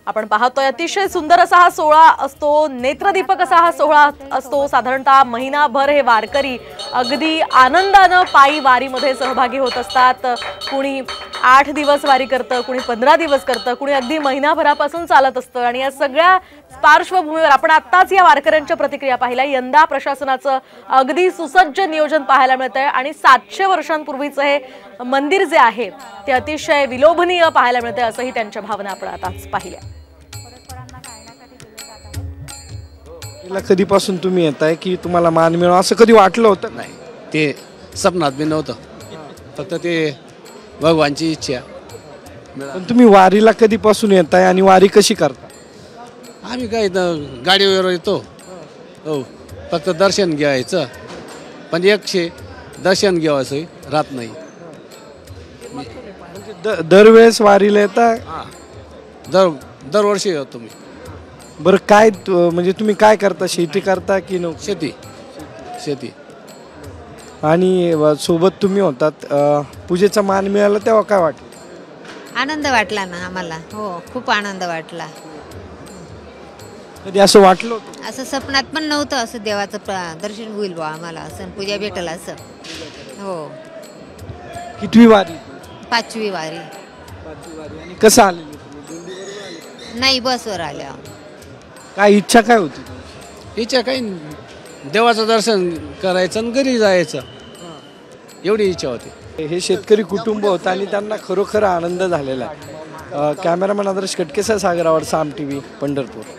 आपण पाहतोय अतिशय सुंदर असा हा सोहळा असतो, नेत्रदीपक असा हा सोहळा असतो। साधारणतः महिनाभर हे वारकरी अगदी आनंदाने पायी वारीमध्ये सहभागी होत असतात। कुणी 8 दिवस वारी करतं, कुणी 15 दिवस करतं, कुणी अगदी महिनाभरापासून चालत असतं। आणि या सगळ्या पार्श्वभूमीवर आपण आत्ताच या वारकऱ्यांच्या प्रतिक्रिया पाहिल्या। यंदा प्रशासनाचं अगदी सुसज्ज नियोजन पाहायला मिळतंय आणि 700 वर्षांपूर्वीचं हे मंदिर जे आहे ते अतिशय विलोभनीय पाहायला मिळतंय, असंही त्यांच्या भावना आपण आताच पाहिल्या। कधीपासून तुम्ही येताय की तुम्हाला मान मिळावा असं कधी वाटलं होतं? नाही, ते स्वप्नात बी नव्हतं, फक्त ते भगवानची इच्छा। पण तुम्ही वारीला कधीपासून येताय आणि वारी कशी करता? आम्ही काय गाडीवर येतो, हो, फक्त दर्शन घ्यायचं, पण दर्शन घ्यायचं राहत नाही। दरवेळेस वारीला येता? दरवर्षी येतो मी। बरं, काय म्हणजे तुम्ही काय करता? शेती करता की नोकरी? शेती। आणि सोबत तुम्ही होतात, पूजेचा मान मिळाला तेव्हा काय वाटलं? आनंद वाटला ना आम्हाला, हो, खूप आनंद वाटला। कधी असं वाटलं होतं? असं स्वप्नात पण नव्हतं असं देवाचं दर्शन होईल बा आम्हाला, असं पूजा भेटेल असं। हो, कितवी वारी? 5वी वारी। आणि कसं आलेली? नाही, बसवर आल्या। काय इच्छा काय होती? इच्छा काही देवाचं दर्शन करायचं आणि घरी जायचं, एवढी इच्छा होती। हे शेतकरी कुटुंब होतं आणि त्यांना खरोखर आनंद झालेला आहे। कॅमेरामॅन आदर्श कटकेसह, सागरावर, साम TV, पंढरपूर।